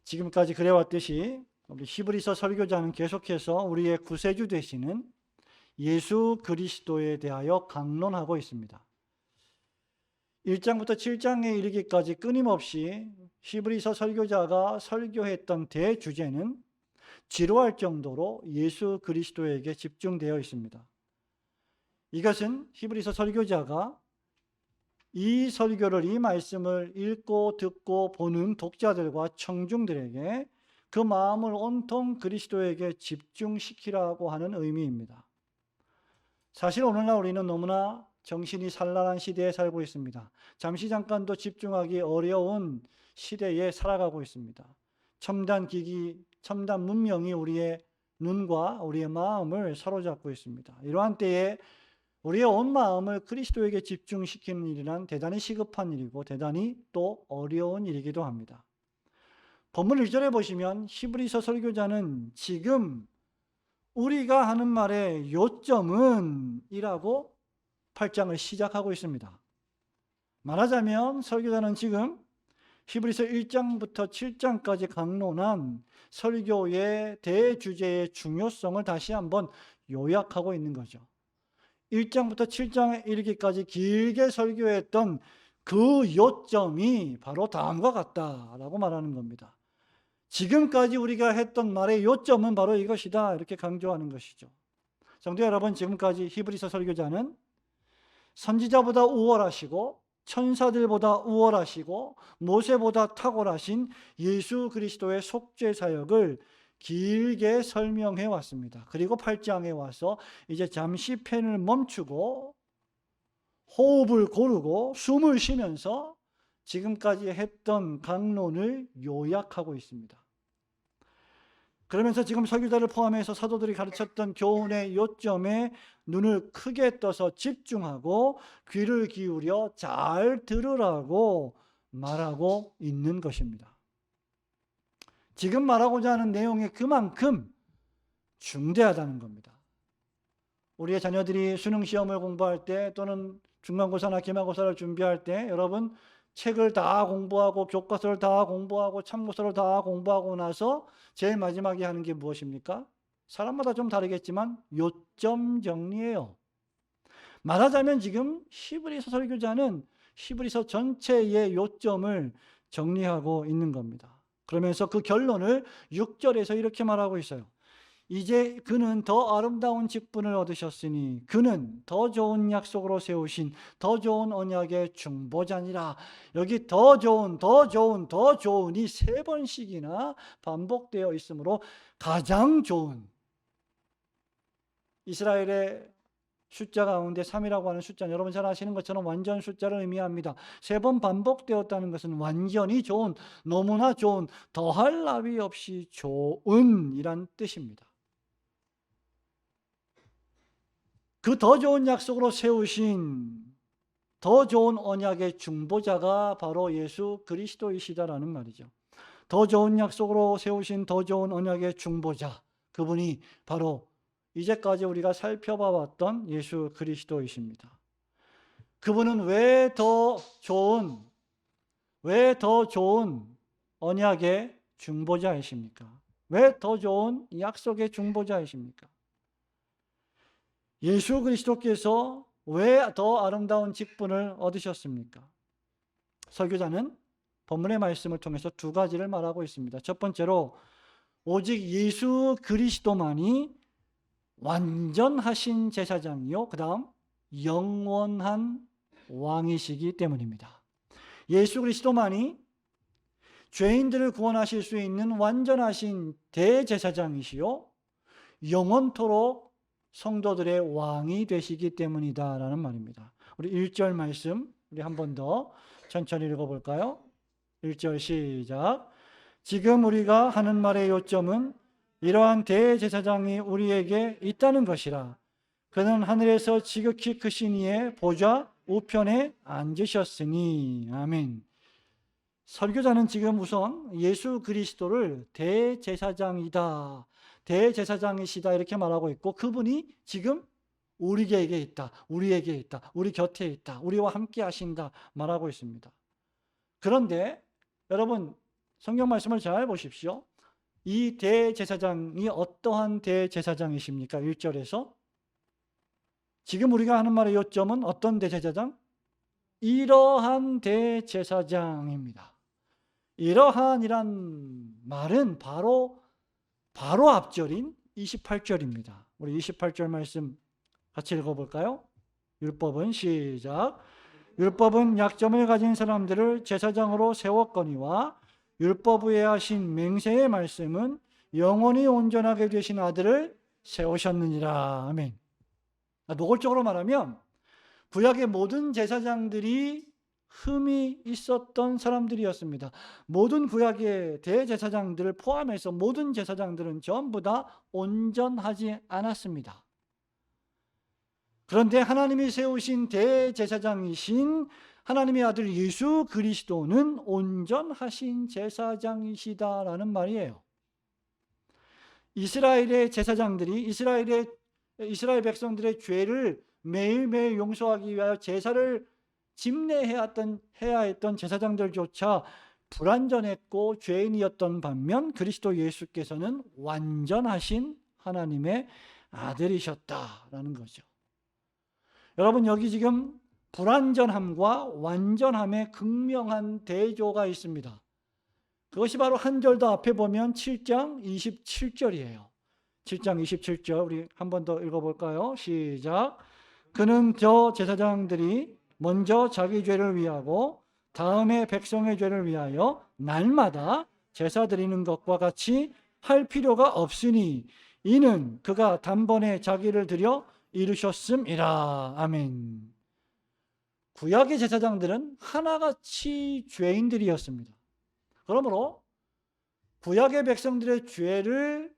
지금까지 그래왔듯이 우리 히브리서 설교자는 계속해서 우리의 구세주 되시는 예수 그리스도에 대하여 강론하고 있습니다. 1장부터 7장에 이르기까지 끊임없이 히브리서 설교자가 설교했던 대주제는 지루할 정도로 예수 그리스도에게 집중되어 있습니다. 이것은 히브리서 설교자가 이 설교를, 이 말씀을 읽고 듣고 보는 독자들과 청중들에게 그 마음을 온통 그리스도에게 집중시키라고 하는 의미입니다. 사실 오늘날 우리는 너무나 정신이 산란한 시대에 살고 있습니다. 잠시 잠깐도 집중하기 어려운 시대에 살아가고 있습니다. 첨단 기기, 첨단 문명이 우리의 눈과 우리의 마음을 사로잡고 있습니다. 이러한 때에 우리의 온 마음을 그리스도에게 집중시키는 일이란 대단히 시급한 일이고 대단히 또 어려운 일이기도 합니다. 본문 1절에 보시면 히브리서 설교자는 지금 우리가 하는 말의 요점은 이라고 8장을 시작하고 있습니다. 말하자면 설교자는 지금 히브리서 1장부터 7장까지 강론한 설교의 대주제의 중요성을 다시 한번 요약하고 있는 거죠. 1장부터 7장에 이르기까지 길게 설교했던 그 요점이 바로 다음과 같다라고 말하는 겁니다. 지금까지 우리가 했던 말의 요점은 바로 이것이다, 이렇게 강조하는 것이죠. 성도 여러분, 지금까지 히브리서 설교자는 선지자보다 우월하시고 천사들보다 우월하시고 모세보다 탁월하신 예수 그리스도의 속죄 사역을 길게 설명해 왔습니다. 그리고 8장에 와서 이제 잠시 펜을 멈추고 호흡을 고르고 숨을 쉬면서 지금까지 했던 강론을 요약하고 있습니다. 그러면서 지금 설교자를 포함해서 사도들이 가르쳤던 교훈의 요점에 눈을 크게 떠서 집중하고 귀를 기울여 잘 들으라고 말하고 있는 것입니다. 지금 말하고자 하는 내용이 그만큼 중대하다는 겁니다. 우리의 자녀들이 수능시험을 공부할 때 또는 중간고사나 기말고사를 준비할 때 여러분 책을 다 공부하고 교과서를 다 공부하고 참고서를 다 공부하고 나서 제일 마지막에 하는 게 무엇입니까? 사람마다 좀 다르겠지만 요점 정리예요. 말하자면 지금 히브리서 설교자는 히브리서 전체의 요점을 정리하고 있는 겁니다. 그러면서 그 결론을 6절에서 이렇게 말하고 있어요. 이제 그는 더 아름다운 직분을 얻으셨으니 그는 더 좋은 약속으로 세우신 더 좋은 언약의 중보자니라. 여기 더 좋은, 더 좋은, 더 좋은이 3번씩이나 반복되어 있으므로 가장 좋은, 이스라엘의 숫자 가운데 3이라고 하는 숫자는 여러분 잘 아시는 것처럼 완전 숫자를 의미합니다. 3번 반복되었다는 것은 완전히 좋은, 너무나 좋은, 더할 나위 없이 좋은 이란 뜻입니다. 그 더 좋은 약속으로 세우신 더 좋은 언약의 중보자가 바로 예수 그리스도이시다라는 말이죠. 더 좋은 약속으로 세우신 더 좋은 언약의 중보자, 그분이 바로 이제까지 우리가 살펴봐 왔던 예수 그리스도이십니다. 그분은 왜 더 좋은 언약의 중보자이십니까? 왜 더 좋은 약속의 중보자이십니까? 예수 그리스도께서 왜 더 아름다운 직분을 얻으셨습니까? 설교자는 본문의 말씀을 통해서 2가지를 말하고 있습니다. 첫 번째로 오직 예수 그리스도만이 완전하신 제사장이요, 그 다음 영원한 왕이시기 때문입니다. 예수 그리스도만이 죄인들을 구원하실 수 있는 완전하신 대제사장이시요 영원토록 성도들의 왕이 되시기 때문이다라는 말입니다. 우리 1절 말씀 우리 한 번 더 천천히 읽어볼까요? 1절 시작. 지금 우리가 하는 말의 요점은 이러한 대제사장이 우리에게 있다는 것이라. 그는 하늘에서 지극히 크신 이의 보좌 우편에 앉으셨으니. 아멘. 설교자는 지금 우선 예수 그리스도를 대제사장이다, 대제사장이시다 이렇게 말하고 있고, 그분이 지금 우리에게 있다, 우리에게 있다, 우리 곁에 있다, 우리와 함께 하신다 말하고 있습니다. 그런데 여러분, 성경 말씀을 잘 보십시오. 이 대제사장이 어떠한 대제사장이십니까? 1절에서. 지금 우리가 하는 말의 요점은 어떤 대제사장? 이러한 대제사장입니다. 이러한이란 말은 바로 앞절인 28절입니다. 우리 28절 말씀 같이 읽어볼까요? 율법은 시작. 율법은 약점을 가진 사람들을 제사장으로 세웠거니와 율법 위에 하신 맹세의 말씀은 영원히 온전하게 되신 아들을 세우셨느니라. 아멘. 노골적으로 말하면 구약의 모든 제사장들이 흠이 있었던 사람들이었습니다. 모든 구약의 대제사장들을 포함해서 모든 제사장들은 전부 다 온전하지 않았습니다. 그런데 하나님이 세우신 대제사장이신 하나님의 아들 예수 그리스도는 온전하신 제사장이시다라는 말이에요. 이스라엘의 제사장들이 이스라엘 백성들의 죄를 매일매일 용서하기 위하여 제사를 집례해야 했던 제사장들조차 불완전했고 죄인이었던 반면 그리스도 예수께서는 완전하신 하나님의 아들이셨다라는 거죠. 여러분, 여기 지금 불완전함과 완전함의 극명한 대조가 있습니다. 그것이 바로 한 절 더 앞에 보면 7장 27절이에요. 7장 27절 우리 한 번 더 읽어볼까요? 시작. 그는 저 제사장들이 먼저 자기 죄를 위하고 다음에 백성의 죄를 위하여 날마다 제사 드리는 것과 같이 할 필요가 없으니 이는 그가 단번에 자기를 드려 이루셨음이라. 아멘. 구약의 제사장들은 하나같이 죄인들이었습니다. 그러므로 구약의 백성들의 죄를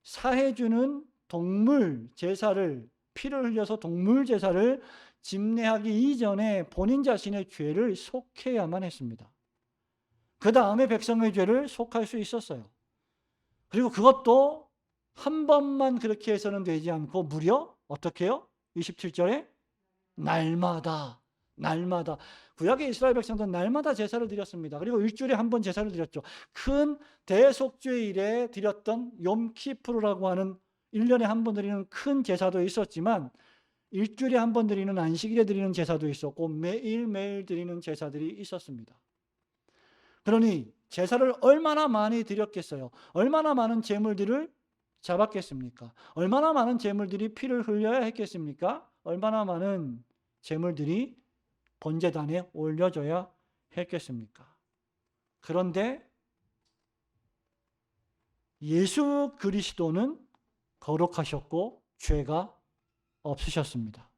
사해주는 동물 제사를, 피를 흘려서 동물 제사를 집례하기 이전에 본인 자신의 죄를 속해야만 했습니다. 그 다음에 백성의 죄를 속할 수 있었어요. 그리고 그것도 한 번만 그렇게 해서는 되지 않고 무려 어떻게 해요? 27절에 날마다. 구약의 이스라엘 백성들은 날마다 제사를 드렸습니다. 그리고 일주일에 한 번 제사를 드렸죠. 큰 대속죄일에 드렸던 욤키푸르라고 하는 1년에 한 번 드리는 큰 제사도 있었지만 일주일에 한 번 드리는 안식일에 드리는 제사도 있었고 매일매일 드리는 제사들이 있었습니다. 그러니 제사를 얼마나 많이 드렸겠어요? 얼마나 많은 제물들을 잡았겠습니까? 얼마나 많은 제물들이 피를 흘려야 했겠습니까? 얼마나 많은 제물들이 번제단에 올려져야 했겠습니까? 그런데 예수 그리스도는 거룩하셨고 죄가 없으셨습니다.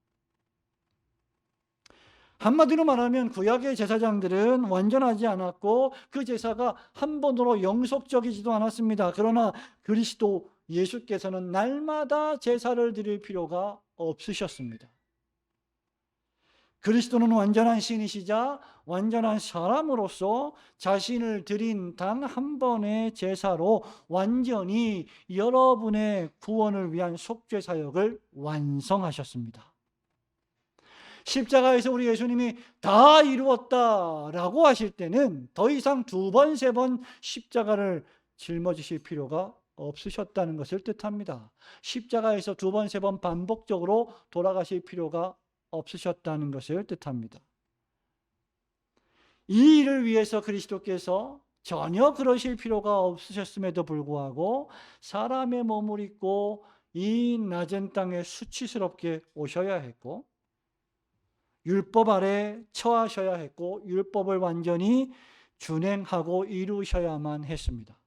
한마디로 말하면 구약의 제사장들은 완전하지 않았고 그 제사가 한 번으로 영속적이지도 않았습니다. 그러나 그리스도 예수께서는 날마다 제사를 드릴 필요가 없으셨습니다. 그리스도는 완전한 신이시자 완전한 사람으로서 자신을 드린 단 한 번의 제사로 완전히 여러분의 구원을 위한 속죄 사역을 완성하셨습니다. 십자가에서 우리 예수님이 다 이루었다라고 하실 때는 더 이상 두 번, 세 번 십자가를 짊어지실 필요가 없으셨다는 것을 뜻합니다. 십자가에서 두 번, 세 번 반복적으로 돌아가실 필요가 없으셨다는 것을 뜻합니다. 이 일을 위해서 그리스도께서 전혀 그러실 필요가 없으셨음에도 불구하고 사람의 몸을 입고 이 낮은 땅에 수치스럽게 오셔야 했고 율법 아래 처하셔야 했고 율법을 완전히 준행하고 이루셔야만 했습니다.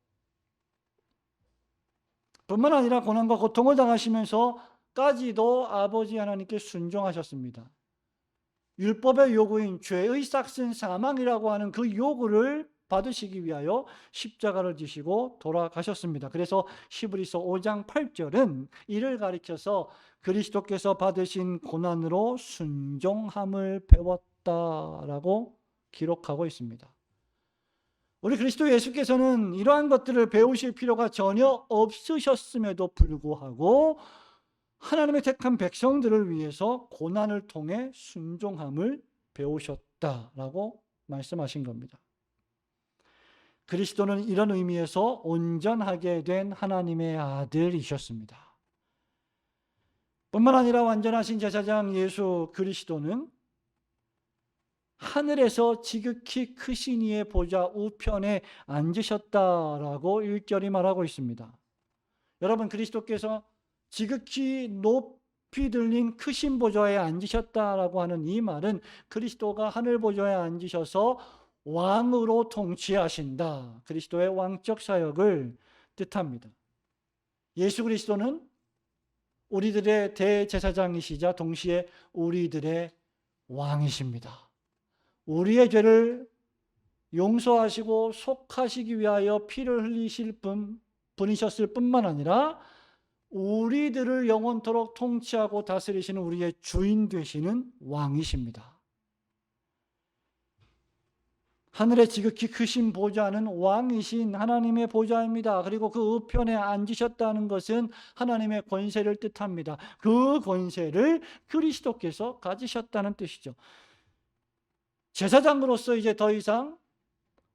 뿐만 아니라 고난과 고통을 당하시면서까지도 아버지 하나님께 순종하셨습니다. 율법의 요구인 죄의 싹슨 사망이라고 하는 그 요구를 받으시기 위하여 십자가를 지시고 돌아가셨습니다. 그래서 히브리서 5장 8절은 이를 가리켜서 그리스도께서 받으신 고난으로 순종함을 배웠다라고 기록하고 있습니다. 우리 그리스도 예수께서는 이러한 것들을 배우실 필요가 전혀 없으셨음에도 불구하고 하나님의 택한 백성들을 위해서 고난을 통해 순종함을 배우셨다라고 말씀하신 겁니다. 그리스도는 이런 의미에서 온전하게 된 하나님의 아들이셨습니다. 뿐만 아니라 완전하신 제사장 예수 그리스도는 하늘에서 지극히 크신 이의 보좌 우편에 앉으셨다라고 1절이 말하고 있습니다. 여러분, 그리스도께서 지극히 높이 들린 크신 보좌에 앉으셨다라고 하는 이 말은 그리스도가 하늘 보좌에 앉으셔서 왕으로 통치하신다, 그리스도의 왕적 사역을 뜻합니다. 예수 그리스도는 우리들의 대제사장이시자 동시에 우리들의 왕이십니다. 우리의 죄를 용서하시고 속하시기 위하여 피를 흘리실 분이셨을 뿐만 아니라 우리들을 영원토록 통치하고 다스리시는 우리의 주인 되시는 왕이십니다. 하늘의 지극히 크신 보좌는 왕이신 하나님의 보좌입니다. 그리고 그 우편에 앉으셨다는 것은 하나님의 권세를 뜻합니다. 그 권세를 그리스도께서 가지셨다는 뜻이죠. 제사장으로서 이제 더 이상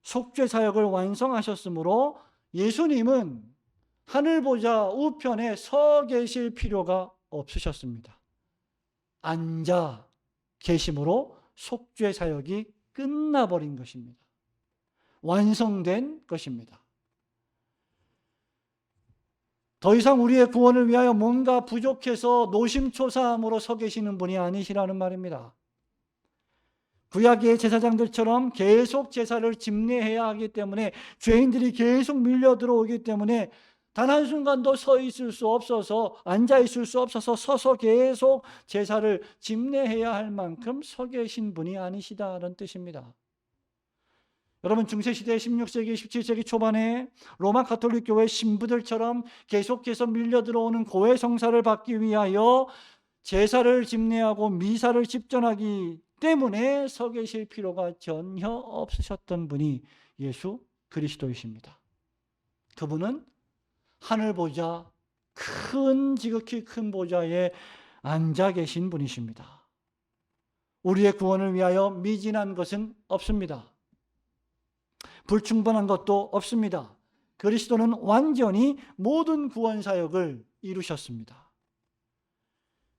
속죄 사역을 완성하셨으므로 예수님은 하늘 보좌 우편에 서 계실 필요가 없으셨습니다. 앉아 계심으로 속죄 사역이 끝나버린 것입니다. 완성된 것입니다. 더 이상 우리의 구원을 위하여 뭔가 부족해서 노심초사함으로 서 계시는 분이 아니시라는 말입니다. 구약의 제사장들처럼 계속 제사를 집례해야 하기 때문에, 죄인들이 계속 밀려 들어오기 때문에 단 한순간도 서 있을 수 없어서, 앉아 있을 수 없어서 서서 계속 제사를 집례해야 할 만큼 서 계신 분이 아니시다는 뜻입니다. 여러분, 중세시대 16세기, 17세기 초반에 로마 가톨릭 교회 신부들처럼 계속해서 밀려 들어오는 고해 성사를 받기 위하여 제사를 집례하고 미사를 집전하기 때문에 서 계실 필요가 전혀 없으셨던 분이 예수 그리스도이십니다. 그분은 하늘 보좌, 지극히 큰 보좌에 앉아 계신 분이십니다. 우리의 구원을 위하여 미진한 것은 없습니다. 불충분한 것도 없습니다. 그리스도는 완전히 모든 구원 사역을 이루셨습니다.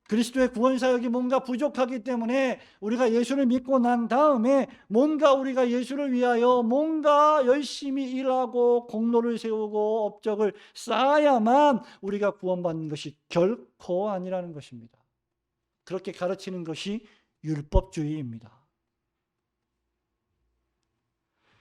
그리스도의 구원 사역이 뭔가 부족하기 때문에 우리가 예수를 믿고 난 다음에 뭔가 우리가 예수를 위하여 뭔가 열심히 일하고 공로를 세우고 업적을 쌓아야만 우리가 구원받는 것이 결코 아니라는 것입니다. 그렇게 가르치는 것이 율법주의입니다.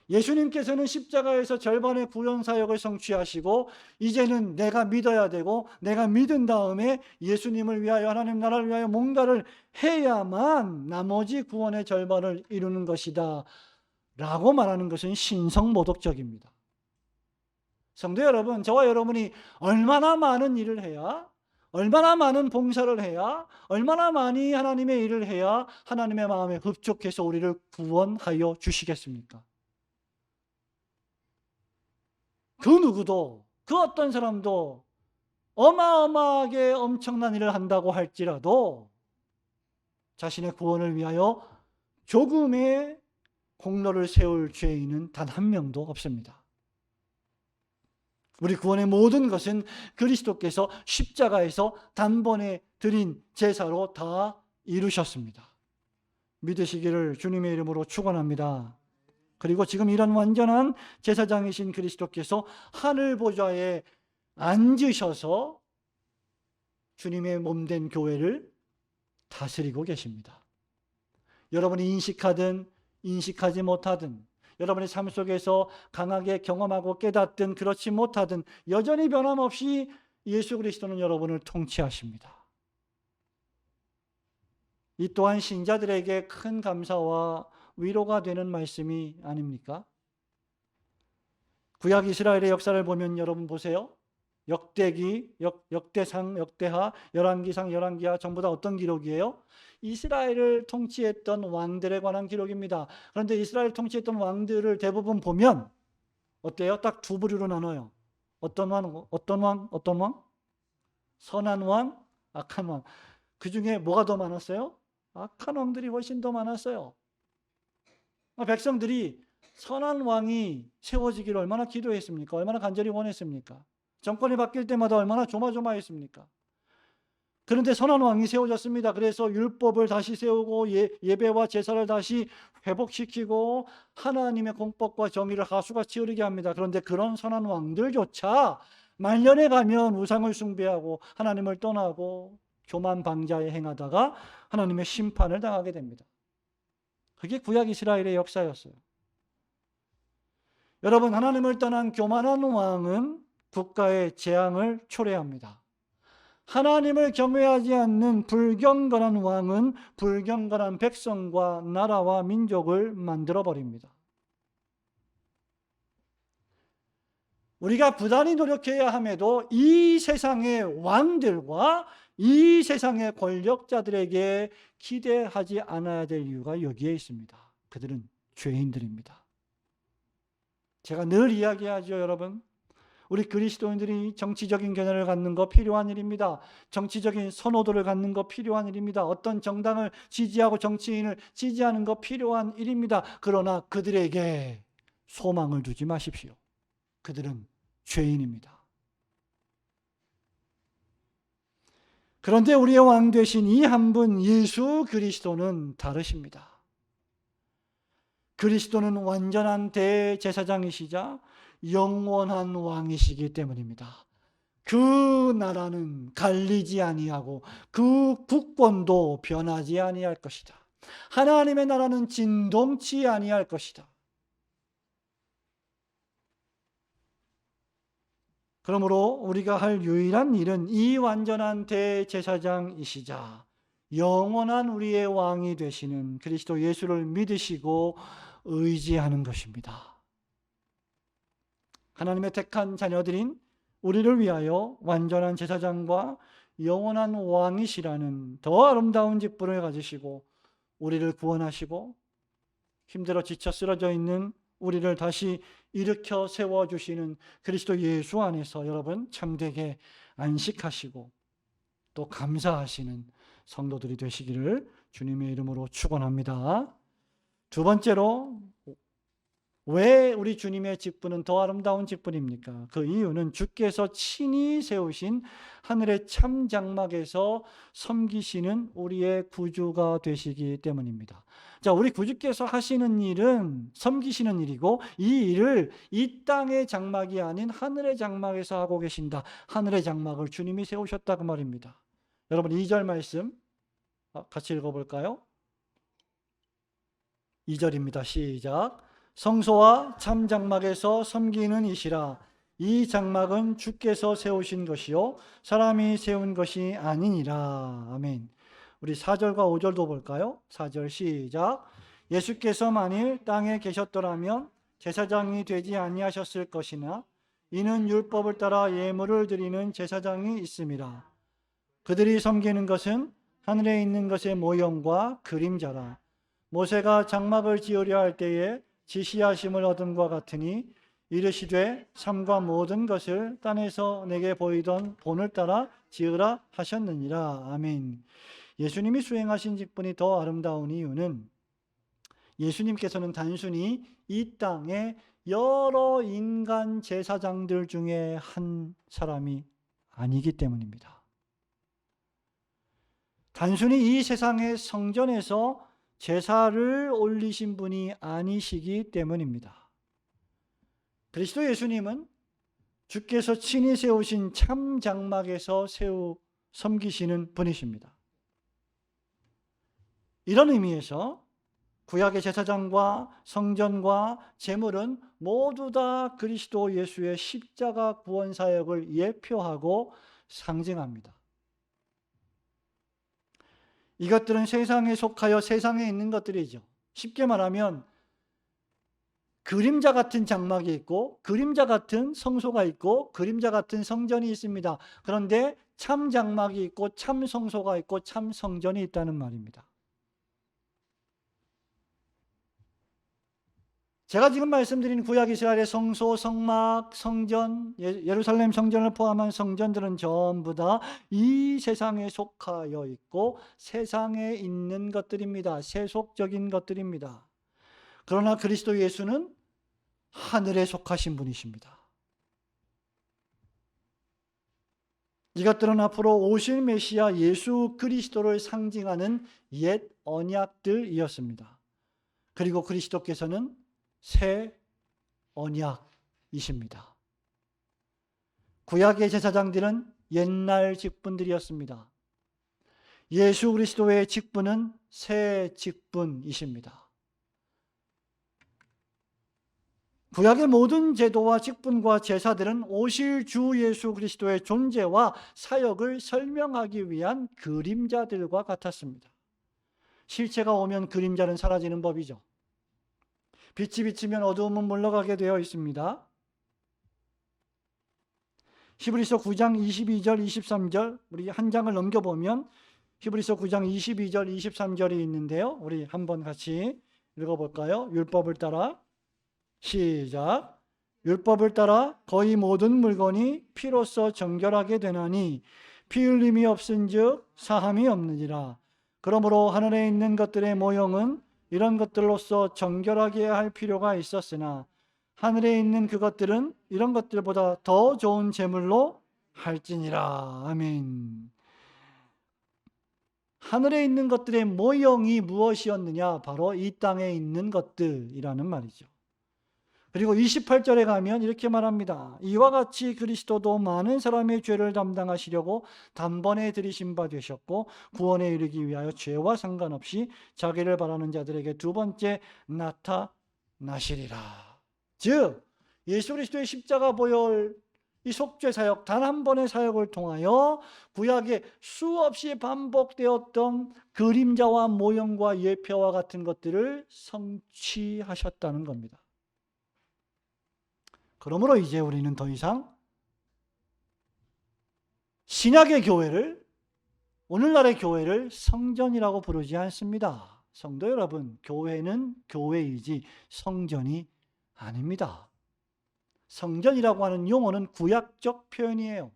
예수님께서는 십자가에서 절반의 구원 사역을 성취하시고 이제는 내가 믿어야 되고, 내가 믿은 다음에 예수님을 위하여, 하나님 나라를 위하여 뭔가를 해야만 나머지 구원의 절반을 이루는 것이다 라고 말하는 것은 신성모독적입니다. 성도 여러분, 저와 여러분이 얼마나 많은 일을 해야, 얼마나 많은 봉사를 해야, 얼마나 많이 하나님의 일을 해야 하나님의 마음에 흡족해서 우리를 구원하여 주시겠습니까? 그 누구도, 그 어떤 사람도 어마어마하게 엄청난 일을 한다고 할지라도 자신의 구원을 위하여 조금의 공로를 세울 죄인은 단 한 명도 없습니다. 우리 구원의 모든 것은 그리스도께서 십자가에서 단번에 드린 제사로 다 이루셨습니다. 믿으시기를 주님의 이름으로 축원합니다. 그리고 지금 이런 완전한 제사장이신 그리스도께서 하늘 보좌에 앉으셔서 주님의 몸된 교회를 다스리고 계십니다. 여러분이 인식하든 인식하지 못하든, 여러분의 삶 속에서 강하게 경험하고 깨닫든 그렇지 못하든 여전히 변함없이 예수 그리스도는 여러분을 통치하십니다. 이 또한 신자들에게 큰 감사와 위로가 되는 말씀이 아닙니까? 구약 이스라엘의 역사를 보면 여러분 보세요. 역대기, 역대상, 역대하, 열왕기상, 열왕기하 전부 다 어떤 기록이에요? 이스라엘을 통치했던 왕들에 관한 기록입니다. 그런데 이스라엘 통치했던 왕들을 대부분 보면 어때요? 딱 두 부류로 나눠요. 어떤 왕? 선한 왕, 악한 왕. 그 중에 뭐가 더 많았어요? 악한 왕들이 훨씬 더 많았어요. 백성들이 선한 왕이 세워지기를 얼마나 기도했습니까? 얼마나 간절히 원했습니까? 정권이 바뀔 때마다 얼마나 조마조마했습니까? 그런데 선한 왕이 세워졌습니다. 그래서 율법을 다시 세우고 예배와 제사를 다시 회복시키고 하나님의 공법과 정의를 하수같이 흐르게 합니다. 그런데 그런 선한 왕들조차 말년에 가면 우상을 숭배하고 하나님을 떠나고 교만방자에 행하다가 하나님의 심판을 당하게 됩니다. 그게 구약 이스라엘의 역사였어요. 여러분, 하나님을 떠난 교만한 왕은 국가의 재앙을 초래합니다. 하나님을 경외하지 않는 불경건한 왕은 불경건한 백성과 나라와 민족을 만들어 버립니다. 우리가 부단히 노력해야 함에도 이 세상의 왕들과 이 세상의 권력자들에게 기대하지 않아야 될 이유가 여기에 있습니다. 그들은 죄인들입니다. 제가 늘 이야기하죠, 여러분. 우리 그리스도인들이 정치적인 견해를 갖는 거 필요한 일입니다. 정치적인 선호도를 갖는 거 필요한 일입니다. 어떤 정당을 지지하고 정치인을 지지하는 거 필요한 일입니다. 그러나 그들에게 소망을 두지 마십시오. 그들은 죄인입니다. 그런데 우리의 왕 되신 이 한 분 예수 그리스도는 다르십니다. 그리스도는 완전한 대제사장이시자 영원한 왕이시기 때문입니다. 그 나라는 갈리지 아니하고 그 국권도 변하지 아니할 것이다. 하나님의 나라는 진동치 아니할 것이다. 그러므로 우리가 할 유일한 일은 이 완전한 대제사장이시자 영원한 우리의 왕이 되시는 그리스도 예수를 믿으시고 의지하는 것입니다. 하나님의 택한 자녀들인 우리를 위하여 완전한 제사장과 영원한 왕이시라는 더 아름다운 직분을 가지시고 우리를 구원하시고 힘들어 지쳐 쓰러져 있는 우리를 다시 일으켜 세워주시는 그리스도 예수 안에서 여러분 참되게 안식하시고 또 감사하시는 성도들이 되시기를 주님의 이름으로 축원합니다. 두 번째로 왜 우리 주님의 직분은 더 아름다운 직분입니까? 그 이유는 주께서 친히 세우신 하늘의 참 장막에서 섬기시는 우리의 구주가 되시기 때문입니다. 자, 우리 구주께서 하시는 일은 섬기시는 일이고 이 일을 이 땅의 장막이 아닌 하늘의 장막에서 하고 계신다. 하늘의 장막을 주님이 세우셨다 그 말입니다. 여러분 2절 말씀 같이 읽어볼까요? 2절입니다. 시작. 성소와 참 장막에서 섬기는 이시라. 이 장막은 주께서 세우신 것이요 사람이 세운 것이 아니니라. 아멘. 우리 4절과 5절도 볼까요? 4절 시작. 예수께서 만일 땅에 계셨더라면 제사장이 되지 아니하셨을 것이나 이는 율법을 따라 예물을 드리는 제사장이 있음이라. 그들이 섬기는 것은 하늘에 있는 것의 모형과 그림자라. 모세가 장막을 지으려 할 때에 지시하심을 얻음과 같으니 이르시되 삶과 모든 것을 땅에서 내게 보이던 본을 따라 지으라 하셨느니라. 아멘. 예수님이 수행하신 직분이 더 아름다운 이유는 예수님께서는 단순히 이 땅의 여러 인간 제사장들 중에 한 사람이 아니기 때문입니다. 단순히 이 세상의 성전에서 제사를 올리신 분이 아니시기 때문입니다. 그리스도 예수님은 주께서 친히 세우신 참 장막에서 섬기시는 분이십니다. 이런 의미에서 구약의 제사장과 성전과 제물은 모두 다 그리스도 예수의 십자가 구원 사역을 예표하고 상징합니다. 이것들은 세상에 속하여 세상에 있는 것들이죠. 쉽게 말하면 그림자 같은 장막이 있고 그림자 같은 성소가 있고 그림자 같은 성전이 있습니다. 그런데 참 장막이 있고 참 성소가 있고 참 성전이 있다는 말입니다. 제가 지금 말씀드린 구약 이스라엘의 성소, 성막, 성전, 예루살렘 성전을 포함한 성전들은 전부 다 이 세상에 속하여 있고 세상에 있는 것들입니다. 세속적인 것들입니다. 그러나 그리스도 예수는 하늘에 속하신 분이십니다. 이것들은 앞으로 오실 메시아 예수 그리스도를 상징하는 옛 언약들이었습니다. 그리고 그리스도께서는 새 언약이십니다. 구약의 제사장들은 옛날 직분들이었습니다. 예수 그리스도의 직분은 새 직분이십니다. 구약의 모든 제도와 직분과 제사들은 오실 주 예수 그리스도의 존재와 사역을 설명하기 위한 그림자들과 같았습니다. 실체가 오면 그림자는 사라지는 법이죠. 빛이 비치면 어두움은 물러가게 되어 있습니다. 히브리서 9장 22절 23절 우리 한 장을 넘겨보면 히브리서 9장 22절 23절이 있는데요. 우리 한번 같이 읽어볼까요? 율법을 따라 시작. 율법을 따라 거의 모든 물건이 피로써 정결하게 되나니 피 흘림이 없은즉 사함이 없느니라. 그러므로 하늘에 있는 것들의 모형은 이런 것들로서 정결하게 할 필요가 있었으나 하늘에 있는 그것들은 이런 것들보다 더 좋은 제물로 할지니라. 아멘. 하늘에 있는 것들의 모형이 무엇이었느냐? 바로 이 땅에 있는 것들이라는 말이죠. 그리고 28절에 가면 이렇게 말합니다. 이와 같이 그리스도도 많은 사람의 죄를 담당하시려고 단번에 들이신 바 되셨고 구원에 이르기 위하여 죄와 상관없이 자기를 바라는 자들에게 두 번째 나타나시리라. 즉 예수 그리스도의 십자가 보혈 이 속죄 사역 단 한 번의 사역을 통하여 구약에 수없이 반복되었던 그림자와 모형과 예표와 같은 것들을 성취하셨다는 겁니다. 그러므로 이제 우리는 더 이상 신약의 교회를, 오늘날의 교회를 성전이라고 부르지 않습니다. 성도 여러분, 교회는 교회이지 성전이 아닙니다. 성전이라고 하는 용어는 구약적 표현이에요.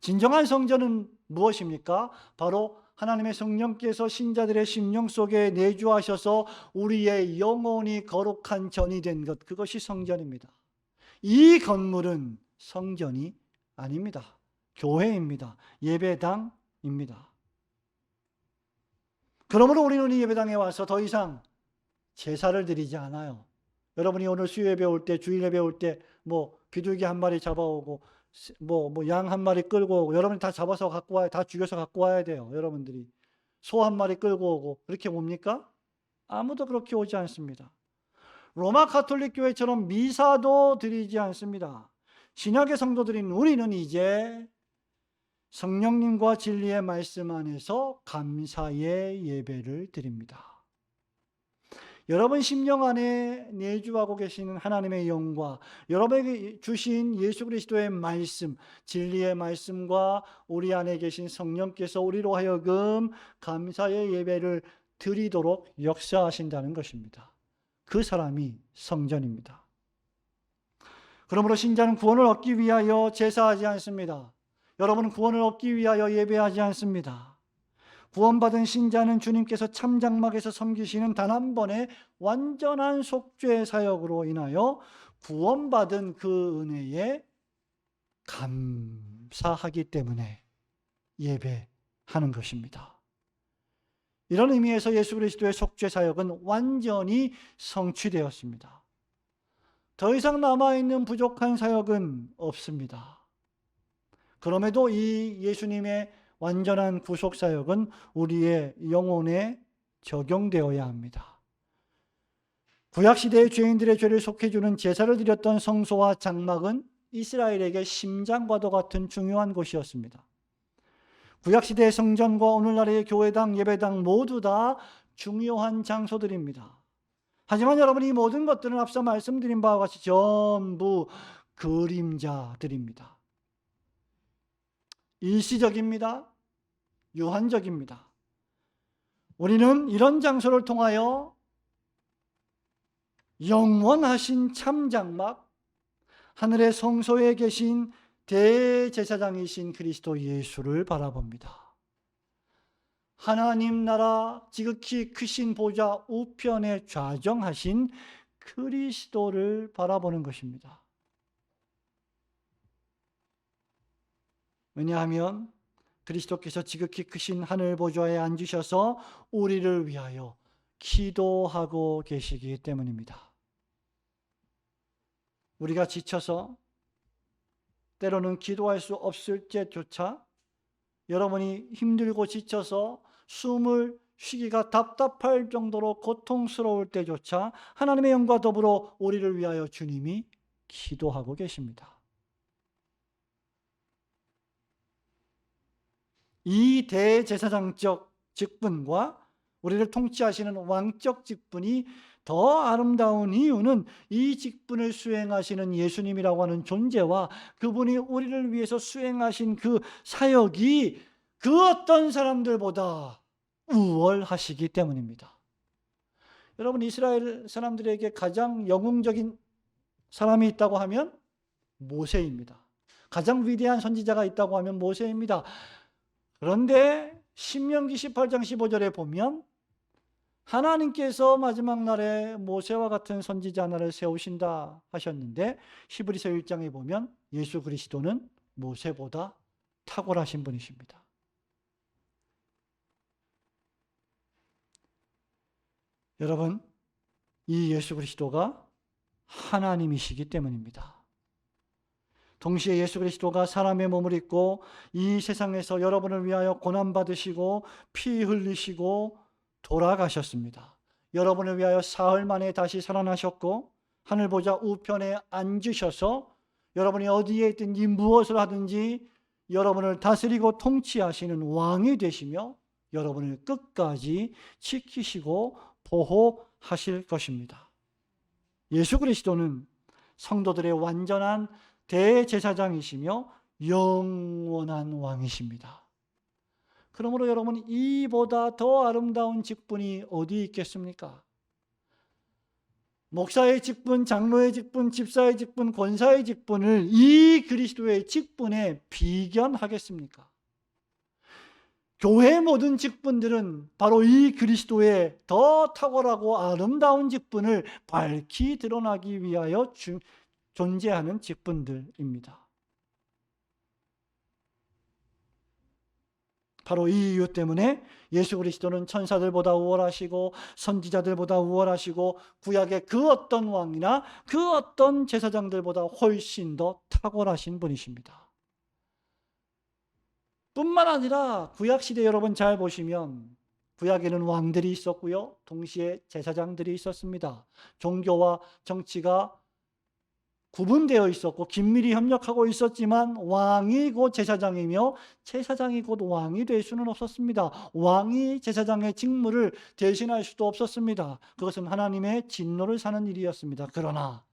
진정한 성전은 무엇입니까? 바로 하나님의 성령께서 신자들의 심령 속에 내주하셔서 우리의 영혼이 거룩한 전이 된 것, 그것이 성전입니다. 이 건물은 성전이 아닙니다. 교회입니다. 예배당입니다. 그러므로 우리는 이 예배당에 와서 더 이상 제사를 드리지 않아요. 여러분이 오늘 수요예배 올 때, 주일예배 올 때 비둘기 한 마리 잡아오고 양 한 마리 끌고 오고, 여러분이 다 잡아서 갖고 와야, 다 죽여서 갖고 와야 돼요. 여러분들이 소 한 마리 끌고 오고 그렇게 옵니까? 아무도 그렇게 오지 않습니다. 로마 가톨릭 교회처럼 미사도 드리지 않습니다. 신약의 성도들인 우리는 이제 성령님과 진리의 말씀 안에서 감사의 예배를 드립니다. 여러분 심령 안에 내주하고 계시는 하나님의 영과 여러분에게 주신 예수 그리스도의 말씀, 진리의 말씀과 우리 안에 계신 성령께서 우리로 하여금 감사의 예배를 드리도록 역사하신다는 것입니다. 그 사람이 성전입니다. 그러므로 신자는 구원을 얻기 위하여 제사하지 않습니다. 여러분은 구원을 얻기 위하여 예배하지 않습니다. 구원받은 신자는 주님께서 참장막에서 섬기시는 단 한 번의 완전한 속죄 사역으로 인하여 구원받은 그 은혜에 감사하기 때문에 예배하는 것입니다. 이런 의미에서 예수 그리스도의 속죄 사역은 완전히 성취되었습니다. 더 이상 남아있는 부족한 사역은 없습니다. 그럼에도 이 예수님의 완전한 구속 사역은 우리의 영혼에 적용되어야 합니다. 구약시대의 죄인들의 죄를 속해주는 제사를 드렸던 성소와 장막은 이스라엘에게 심장과도 같은 중요한 곳이었습니다. 구약시대의 성전과 오늘날의 교회당, 예배당 모두 다 중요한 장소들입니다. 하지만 여러분, 이 모든 것들은 앞서 말씀드린 바와 같이 전부 그림자들입니다. 일시적입니다. 유한적입니다. 우리는 이런 장소를 통하여 영원하신 참장막, 하늘의 성소에 계신 대제사장이신 그리스도 예수를 바라봅니다. 하나님 나라 지극히 크신 보좌 우편에 좌정하신 그리스도를 바라보는 것입니다. 왜냐하면 그리스도께서 지극히 크신 하늘 보좌에 앉으셔서 우리를 위하여 기도하고 계시기 때문입니다. 우리가 지쳐서 때로는 기도할 수 없을 때조차, 여러분이 힘들고 지쳐서 숨을 쉬기가 답답할 정도로 고통스러울 때조차 하나님의 영과 더불어 우리를 위하여 주님이 기도하고 계십니다. 이 대제사장적 직분과 우리를 통치하시는 왕적 직분이 더 아름다운 이유는 이 직분을 수행하시는 예수님이라고 하는 존재와 그분이 우리를 위해서 수행하신 그 사역이 그 어떤 사람들보다 우월하시기 때문입니다. 여러분, 이스라엘 사람들에게 가장 영웅적인 사람이 있다고 하면 모세입니다. 가장 위대한 선지자가 있다고 하면 모세입니다. 그런데 신명기 18장 15절에 보면 하나님께서 마지막 날에 모세와 같은 선지자 하나를 세우신다 하셨는데, 히브리서 1장에 보면 예수 그리스도는 모세보다 탁월하신 분이십니다. 여러분, 이 예수 그리스도가 하나님이시기 때문입니다. 동시에 예수 그리스도가 사람의 몸을 입고 이 세상에서 여러분을 위하여 고난받으시고 피 흘리시고 돌아가셨습니다. 여러분을 위하여 사흘 만에 다시 살아나셨고 하늘 보좌 우편에 앉으셔서 여러분이 어디에 있든지 무엇을 하든지 여러분을 다스리고 통치하시는 왕이 되시며 여러분을 끝까지 지키시고 보호하실 것입니다. 예수 그리스도는 성도들의 완전한 대제사장이시며 영원한 왕이십니다. 그러므로 여러분, 이보다 더 아름다운 직분이 어디 있겠습니까? 목사의 직분, 장로의 직분, 집사의 직분, 권사의 직분을 이 그리스도의 직분에 비견하겠습니까? 교회의 모든 직분들은 바로 이 그리스도의 더 탁월하고 아름다운 직분을 밝히 드러나기 위하여 존재하는 직분들입니다. 바로 이 이유 때문에 예수 그리스도는 천사들보다 우월하시고 선지자들보다 우월하시고 구약의 그 어떤 왕이나 그 어떤 제사장들보다 훨씬 더 탁월하신 분이십니다. 뿐만 아니라 구약시대 여러분 잘 보시면 구약에는 왕들이 있었고요, 동시에 제사장들이 있었습니다. 종교와 정치가 구분되어 있었고 긴밀히 협력하고 있었지만 왕이 곧 제사장이며 제사장이 곧 왕이 될 수는 없었습니다. 왕이 제사장의 직무를 대신할 수도 없었습니다. 그것은 하나님의 진노를 사는 일이었습니다. 그러나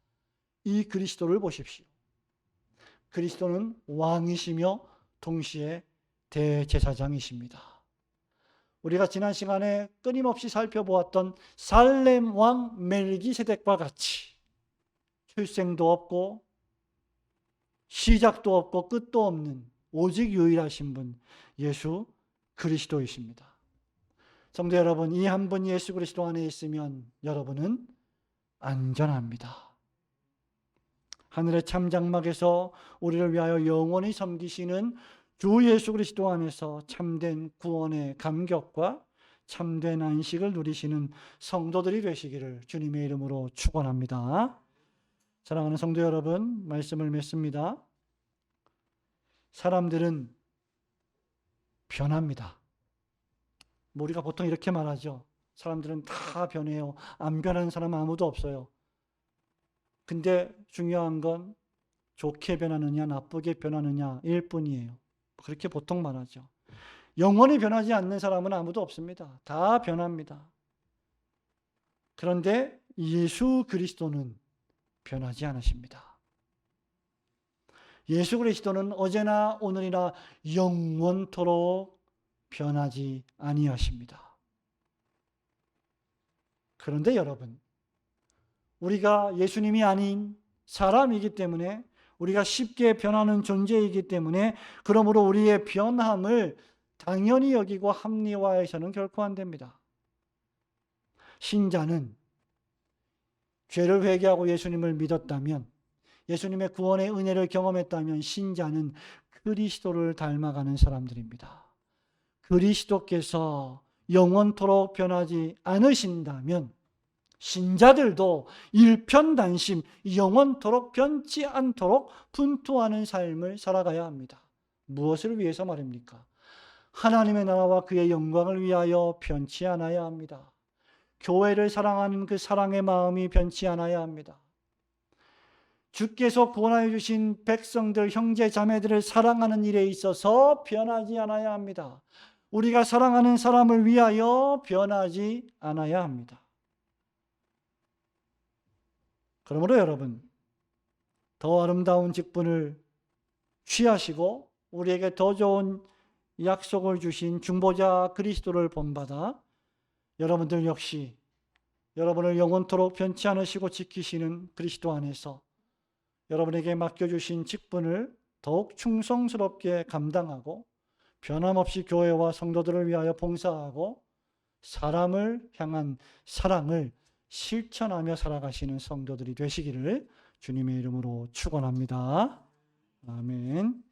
이 그리스도를 보십시오. 그리스도는 왕이시며 동시에 대제사장이십니다. 우리가 지난 시간에 끊임없이 살펴보았던 살렘 왕 멜기세덱과 같이 출생도 없고 시작도 없고 끝도 없는 오직 유일하신 분 예수 그리스도이십니다. 성도 여러분, 이 한 분 예수 그리스도 안에 있으면 여러분은 안전합니다. 하늘의 참장막에서 우리를 위하여 영원히 섬기시는 주 예수 그리스도 안에서 참된 구원의 감격과 참된 안식을 누리시는 성도들이 되시기를 주님의 이름으로 축원합니다. 사랑하는 성도 여러분, 말씀을 맺습니다. 사람들은 변합니다. 우리가 보통 이렇게 말하죠. 사람들은 다 변해요. 안 변하는 사람은 아무도 없어요. 근데 중요한 건 좋게 변하느냐 나쁘게 변하느냐 일 뿐이에요. 그렇게 보통 말하죠. 영원히 변하지 않는 사람은 아무도 없습니다. 다 변합니다. 그런데 예수 그리스도는 변하지 않으십니다. 예수 그리스도는 어제나 오늘이나 영원토록 변하지 아니하십니다. 그런데 여러분, 우리가 예수님이 아닌 사람이기 때문에, 우리가 쉽게 변하는 존재이기 때문에, 그러므로 우리의 변함을 당연히 여기고 합리화해서는 결코 안 됩니다. 신자는 죄를 회개하고 예수님을 믿었다면, 예수님의 구원의 은혜를 경험했다면 신자는 그리스도를 닮아가는 사람들입니다. 그리스도께서 영원토록 변하지 않으신다면 신자들도 일편단심 영원토록 변치 않도록 분투하는 삶을 살아가야 합니다. 무엇을 위해서 말입니까? 하나님의 나라와 그의 영광을 위하여 변치 않아야 합니다. 교회를 사랑하는 그 사랑의 마음이 변치 않아야 합니다. 주께서 구원하여 주신 백성들, 형제 자매들을 사랑하는 일에 있어서 변하지 않아야 합니다. 우리가 사랑하는 사람을 위하여 변하지 않아야 합니다. 그러므로 여러분, 더 아름다운 직분을 취하시고 우리에게 더 좋은 약속을 주신 중보자 그리스도를 본받아 여러분들 역시 여러분을 영원토록 변치 않으시고 지키시는 그리스도 안에서 여러분에게 맡겨주신 직분을 더욱 충성스럽게 감당하고 변함없이 교회와 성도들을 위하여 봉사하고 사람을 향한 사랑을 실천하며 살아가시는 성도들이 되시기를 주님의 이름으로 축원합니다. 아멘.